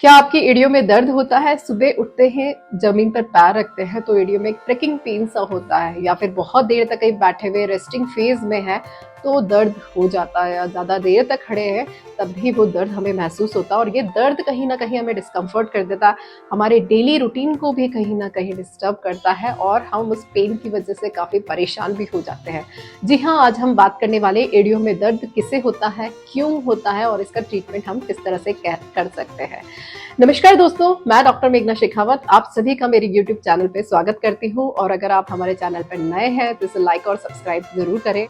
क्या आपकी एड़ियों में दर्द होता है? सुबह उठते हैं, जमीन पर पैर रखते हैं तो एड़ियों में एक प्रिकिंग पेन सा होता है, या फिर बहुत देर तक कहीं बैठे हुए रेस्टिंग फेज में है तो दर्द हो जाता है, या ज्यादा देर तक खड़े हैं तब भी वो दर्द हमें महसूस होता है। और ये दर्द कहीं ना कहीं हमें डिस्कम्फर्ट कर देता है, हमारे डेली रूटीन को भी कहीं ना कहीं डिस्टर्ब करता है और हम उस पेन की वजह से काफी परेशान भी हो जाते हैं। जी हाँ, आज हम बात करने वाले एड़ियों में दर्द किसे होता है, क्यों होता है और इसका ट्रीटमेंट हम किस तरह से कर सकते हैं। नमस्कार दोस्तों, मैं डॉक्टर मेघना शेखावत आप सभी का मेरे YouTube चैनल पे स्वागत करती हूँ। और अगर आप हमारे चैनल पर नए हैं तो इसे लाइक और सब्सक्राइब जरूर करें।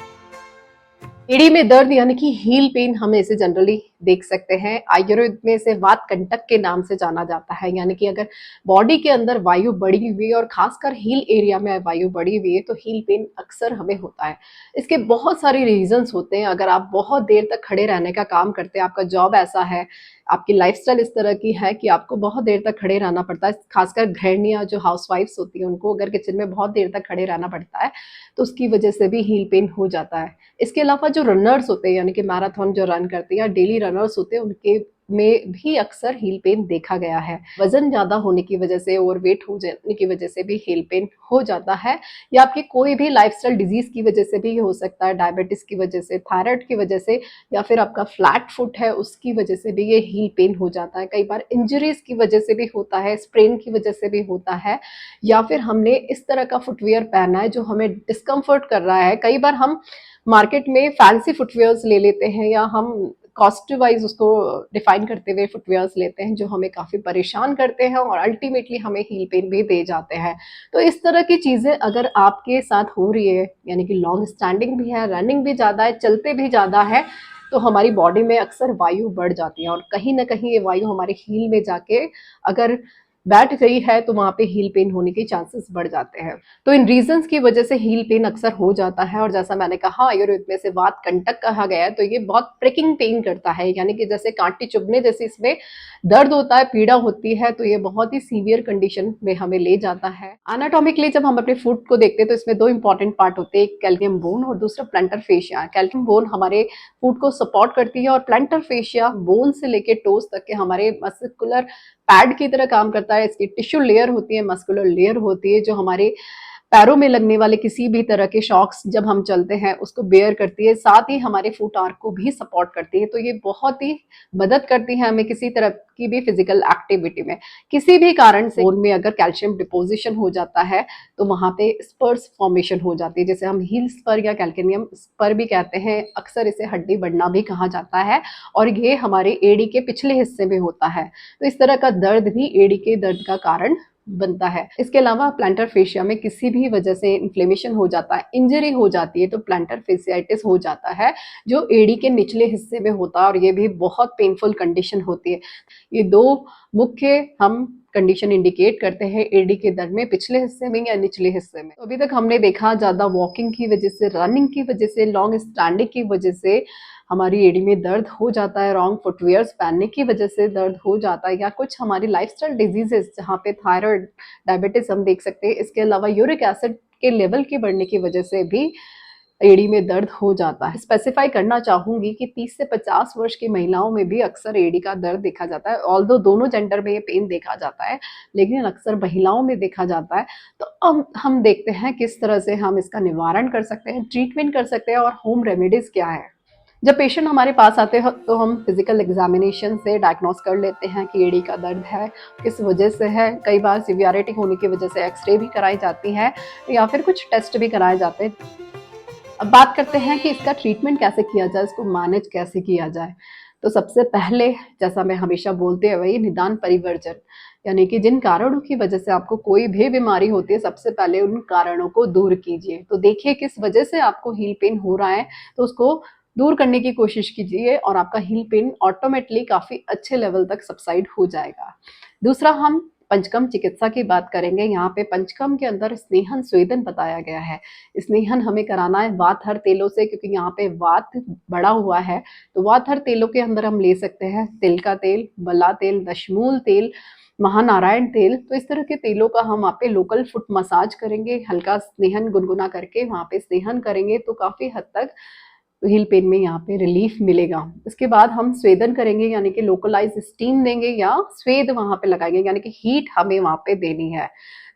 एड़ी में दर्द यानी कि हील पेन हम इसे जनरली देख सकते हैं। आयुर्वेद में इसे वात कंटक के नाम से जाना जाता है, यानी कि अगर बॉडी के अंदर वायु बढ़ी हुई है और खासकर हील एरिया में वायु बढ़ी हुई है तो हील पेन अक्सर हमें होता है। इसके बहुत सारे रीजंस होते हैं। अगर आप बहुत देर तक खड़े रहने का काम करते हैं, आपका जॉब ऐसा है, आपकी लाइफस्टाइल इस तरह की है कि आपको बहुत देर तक खड़े रहना पड़ता है, खासकर गृहिणियां जो हाउसवाइफ्स होती हैं उनको अगर किचन में बहुत देर तक खड़े रहना पड़ता है तो उसकी वजह से भी हील पेन हो जाता है। इसके अलावा जो रनर्स होते हैं, यानी कि मैराथन जो रन करते हैं या डेली रनर्स होते हैं, उनके में भी अक्सर हील पेन देखा गया है। वजन ज्यादा होने की वजह से, ओवरवेट हो जाने की वजह से भी हील पेन हो जाता है, या आपकी कोई भी लाइफस्टाइल डिजीज की वजह से भी हो सकता है, डायबिटीज की वजह से, थायराइड की वजह से, या फिर आपका फ्लैट फुट है उसकी वजह से भी ये हील पेन हो जाता है। कई बार इंजरीज की वजह से भी होता है, स्प्रेन की वजह से भी होता है, या फिर हमने इस तरह का फुटवियर पहना है जो हमें डिस्कम्फर्ट कर रहा है। कई बार हम मार्केट में फैंसी फुटवेयर्स ले लेते हैं, या हम कॉस्ट वाइज उसको डिफाइन करते हुए फुटवेयर्स लेते हैं जो हमें काफी परेशान करते हैं और अल्टीमेटली हमें हील पेन भी दे जाते हैं। तो इस तरह की चीजें अगर आपके साथ हो रही है, यानी कि लॉन्ग स्टैंडिंग भी है, रनिंग भी ज्यादा है, चलते भी ज्यादा है, तो हमारी बॉडी में अक्सर वायु बढ़ जाती है और कहीं ना कहीं ये वायु हमारे हील में जाके अगर बैठ गई है तो वहां पे हील पेन होने के चांसेस बढ़ जाते हैं। तो इन रीजंस की वजह से हील पेन अक्सर हो जाता है। और जैसा मैंने कहा, आयुर्वेद में से वात कंटक कहा गया है, तो ये बहुत प्रिकिंग पेन करता है, यानी कि जैसे कांटे चुभने जैसे इसमें दर्द होता है, पीड़ा होती है। तो ये बहुत ही सीवियर कंडीशन में हमें ले जाता है। एनाटॉमिकली जब हम अपने फुट को देखते हैं तो इसमें दो इंपॉर्टेंट पार्ट होते हैं, एक कैल्शियम बोन और दूसरा प्लांटर फेशिया। कैल्शियम बोन हमारे फुट को सपोर्ट करती है और प्लांटर फेशिया बोन से लेके टोस तक के हमारे मस्कुलर पैड की तरह काम करता है। इसकी टिश्यू लेयर होती है, मस्कुलर लेयर होती है, जो हमारे पैरों में लगने वाले किसी भी तरह के शॉक्स जब हम चलते हैं उसको बेयर करती है, साथ ही हमारे फुट आर्क को भी सपोर्ट करती है। तो ये बहुत ही मदद करती है हमें किसी तरह की भी फिजिकल एक्टिविटी में। किसी भी कारण से बोन में अगर कैल्शियम डिपोजिशन हो जाता है तो वहां पे स्पर्स फॉर्मेशन हो जाती है, जैसे हम हील स्पर या कैल्केनियम स्पर भी कहते हैं। अक्सर इसे हड्डी बढ़ना भी कहा जाता है और ये हमारे एड़ी के पिछले हिस्से में होता है। तो इस तरह का दर्द भी एड़ी के दर्द का कारण बनता है। इसके अलावा प्लांटर फेशिया में किसी भी वजह से इन्फ्लेमेशन हो जाता है, इंजरी हो जाती है, तो प्लांटर फेसियाइटिस हो जाता है जो एड़ी के निचले हिस्से में होता है और ये भी बहुत पेनफुल कंडीशन होती है। ये दो मुख्य हम कंडीशन इंडिकेट करते हैं एडी के दर्द में, पिछले हिस्से में या निचले हिस्से में। तो अभी तक हमने देखा ज्यादा वॉकिंग की वजह से, रनिंग की वजह से, लॉन्ग स्टैंडिंग की वजह से हमारी एडी में दर्द हो जाता है, रॉन्ग फुटवियर्स पहनने की वजह से दर्द हो जाता है, या कुछ हमारी लाइफस्टाइल डिजीजेस जहाँ पे थायराइड, डायबिटीज हम देख सकते हैं। इसके अलावा यूरिक एसिड के लेवल के बढ़ने की वजह से भी एड़ी में दर्द हो जाता है। स्पेसिफाई करना चाहूंगी कि 30 से 50 वर्ष की महिलाओं में भी अक्सर एड़ी का दर्द देखा जाता है। ऑल्दो दोनों जेंडर में ये पेन देखा जाता है, लेकिन अक्सर महिलाओं में देखा जाता है। तो अब हम देखते हैं किस तरह से हम इसका निवारण कर सकते हैं, ट्रीटमेंट कर सकते हैं और होम रेमेडीज क्या है। जब पेशेंट हमारे पास आते हैं तो हम फिजिकल एग्जामिनेशन से डायग्नोस कर लेते हैं कि एड़ी का दर्द है, किस वजह से है। कई बार सिवियरिटी होने की वजह से एक्सरे भी कराई जाती है या फिर कुछ टेस्ट भी कराए जाते हैं। अब बात करते हैं कि इसका ट्रीटमेंट कैसे किया जाए, इसको मैनेज कैसे किया जाए। तो सबसे पहले, जैसा मैं हमेशा बोलते हैं वही, निदान परिवर्जन, यानी कि जिन कारणों की वजह से आपको कोई भी बीमारी होती है सबसे पहले उन कारणों को दूर कीजिए। तो देखिए किस वजह से आपको हील पेन हो रहा है, तो उसको दूर करने की कोशिश कीजिए और आपका हील पेन ऑटोमेटिकली काफी अच्छे लेवल तक सबसाइड हो जाएगा। दूसरा, हम पंचकर्म चिकित्सा की बात करेंगे। यहाँ पे पंचकर्म के अंदर स्नेहन स्वेदन बताया गया है। स्नेहन हमें कराना है वातहर तेलों से, क्योंकि यहाँ पे वात बढ़ा हुआ है। तो वातहर तेलों के अंदर हम ले सकते हैं तिल का तेल, बल्ला तेल, दशमूल तेल, महानारायण तेल। तो इस तरह के तेलों का हम वहाँ पे लोकल फुट मसाज करेंगे, हल्का स्नेहन गुनगुना करके वहाँ पे स्नेहन करेंगे तो काफी हद तक हील पेन में यहाँ पे रिलीफ मिलेगा। इसके बाद हम स्वेदन करेंगे, यानी कि लोकलाइज स्टीम देंगे या स्वेद वहाँ पे लगाएंगे, यानी कि हीट हमें वहाँ पे देनी है।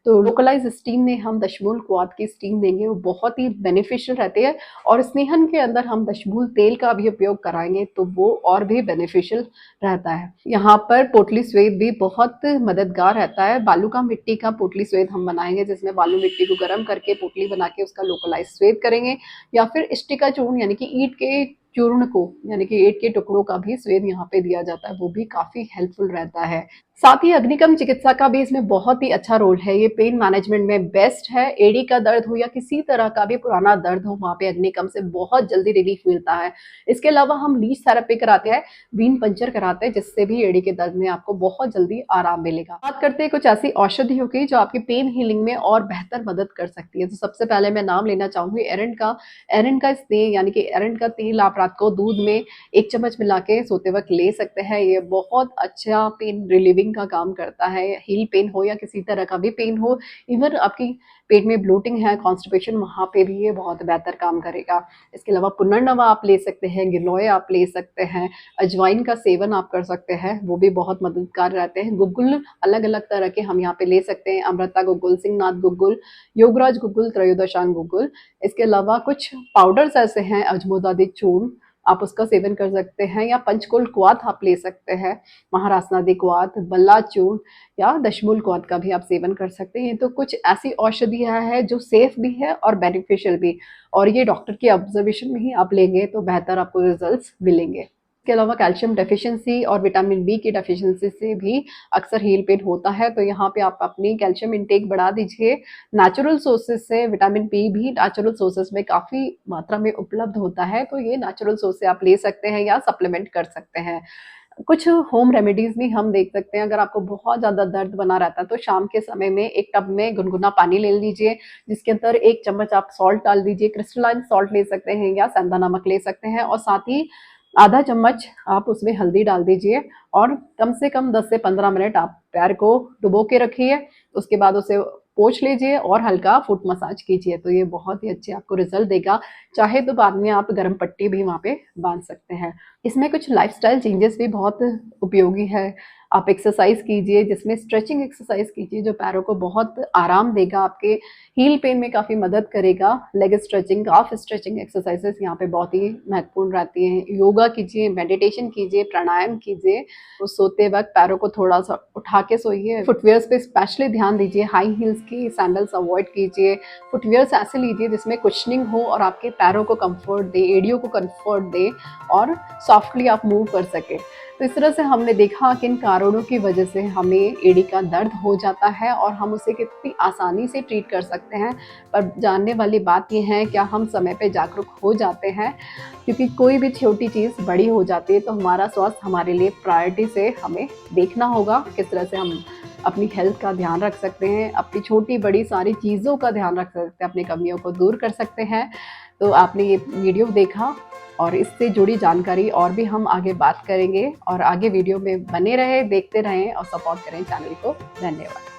तो लोकलाइज स्टीम में हम दशमूल क्वाथ की स्टीम देंगे, वो बहुत ही बेनिफिशियल रहती है। और स्नेहन के अंदर हम दशमूल तेल का भी उपयोग कराएंगे तो वो और भी बेनिफिशियल रहता है। यहाँ पर पोटली स्वेद भी बहुत मददगार रहता है। बालू का मिट्टी का पोटली स्वेद हम बनाएंगे, जिसमें बालू मिट्टी को गर्म करके पोटली बना के उसका लोकलाइज स्वेद करेंगे, या फिर स्टिका चूर्ण यानी कि ईंट के चूर्ण को, यानी कि ईंट के टुकड़ों का भी स्वेद यहाँ पे दिया जाता है, वो भी काफी हेल्पफुल रहता है। साथ ही अग्निकम चिकित्सा का भी इसमें बहुत ही अच्छा रोल है। ये पेन मैनेजमेंट में बेस्ट है। एड़ी का दर्द हो या किसी तरह का भी पुराना दर्द हो, वहाँ पे अग्निकम से बहुत जल्दी रिलीफ मिलता है। इसके अलावा हम लीच थेरेपी कराते हैं, वीन पंचर कराते हैं, जिससे भी एड़ी के दर्द में आपको बहुत जल्दी आराम मिलेगा। बात करते हैं कुछ ऐसी औषधियों की जो आपकी पेन हीलिंग में और बेहतर मदद कर सकती है। तो सबसे पहले मैं नाम लेना चाहूंगी एरंड का। एरंड का स्नेह यानी कि एरंड का तेल आप रात को दूध में 1 चम्मच मिला के सोते वक्त ले सकते हैं। ये बहुत अच्छा पेन रिलीविंग का काम करता है। हील पेन हो या किसी तरह का भी पेन हो, इवन आपकी पेट में ब्लोटिंग है, कॉन्स्टिपेशन, वहां पे भी ये बहुत बेहतर काम करेगा। इसके अलावा पुनर्नवा आप ले सकते हैं, गिलोय आप ले सकते हैं, अजवाइन का सेवन आप कर सकते हैं, वो भी बहुत मददगार रहते हैं। गुग्गुल अलग अलग तरह के हम यहाँ पे ले सकते हैं, अमृता गुग्गुल, सिंहनाथ गुग्गुल, योगराज गुग्गुल, त्रयोदशांग गुग्गुल। इसके अलावा कुछ पाउडर्स ऐसे हैं, अजमोदादी चूर्ण, आप उसका सेवन कर सकते हैं, या पंचकुल क्वाथ आप ले सकते हैं, महारासनादि क्वाथ, बल्ला चूर्ण या दशमूल क्वाथ का भी आप सेवन कर सकते हैं। तो कुछ ऐसी औषधियाँ हैं जो सेफ भी है और बेनिफिशियल भी, और ये डॉक्टर की ऑब्जर्वेशन में ही आप लेंगे तो बेहतर आपको रिजल्ट्स मिलेंगे। इसके अलावा कैल्शियम डेफिशिएंसी और विटामिन बी की डेफिशिएंसी से भी अक्सर हील पेन होता है, तो यहाँ पे आप अपनी कैल्शियम इंटेक बढ़ा दीजिए। नेचुरल सोर्सेज से विटामिन बी भी नेचुरल सोर्सेज में काफ़ी मात्रा में उपलब्ध होता है, तो ये नेचुरल सोर्स से आप ले सकते हैं या सप्लीमेंट कर सकते हैं। कुछ होम रेमेडीज भी हम देख सकते हैं। अगर आपको बहुत ज़्यादा दर्द बना रहता है तो शाम के समय में एक टब में गुनगुना पानी ले लीजिए, जिसके अंदर 1 चम्मच आप सॉल्ट डाल दीजिए, क्रिस्टलाइन सॉल्ट ले सकते हैं या सेंधा नमक ले सकते हैं, और साथ ही आधा चम्मच आप उसमें हल्दी डाल दीजिए, और कम से कम 10 से 15 मिनट आप पैर को डुबो के रखिए। उसके बाद उसे पोंछ लीजिए और हल्का फुट मसाज कीजिए, तो ये बहुत ही अच्छे आपको रिजल्ट देगा। चाहे तो बाद में आप गर्म पट्टी भी वहाँ पे बांध सकते हैं। इसमें कुछ लाइफस्टाइल चेंजेस भी बहुत उपयोगी है। आप एक्सरसाइज कीजिए, जिसमें स्ट्रेचिंग एक्सरसाइज कीजिए, जो पैरों को बहुत आराम देगा, आपके हील पेन में काफ़ी मदद करेगा। लेग स्ट्रेचिंग, काफ स्ट्रेचिंग एक्सरसाइजेस यहाँ पे बहुत ही महत्वपूर्ण रहती हैं। योगा कीजिए, मेडिटेशन कीजिए, प्राणायाम कीजिए। तो सोते वक्त पैरों को थोड़ा सा उठा के सोइए। फुटवेयर्स पे स्पेशली ध्यान दीजिए, हाई हील्स की सैंडल्स अवॉइड कीजिए। फुटवेयर्स ऐसे लीजिए जिसमें कुशनिंग हो और आपके पैरों को कंफर्ट दे, एड़ियों को कंफर्ट दे, और सॉफ्टली आप मूव कर सके। तो इस तरह से हमने देखा कि इन कारणों की वजह से हमें एड़ी का दर्द हो जाता है और हम उसे कितनी आसानी से ट्रीट कर सकते हैं। पर जानने वाली बात यह है, क्या हम समय पे जागरूक हो जाते हैं? क्योंकि कोई भी छोटी चीज़ बड़ी हो जाती है, तो हमारा स्वास्थ्य हमारे लिए प्रायोरिटी से हमें देखना होगा किस तरह से हम अपनी हेल्थ का ध्यान रख सकते हैं, अपनी छोटी बड़ी सारी चीज़ों का ध्यान रख सकते हैं, अपनी कमियों को दूर कर सकते हैं। तो आपने ये वीडियो देखा, और इससे जुड़ी जानकारी और भी हम आगे बात करेंगे, और आगे वीडियो में बने रहें, देखते रहें और सपोर्ट करें चैनल को। धन्यवाद।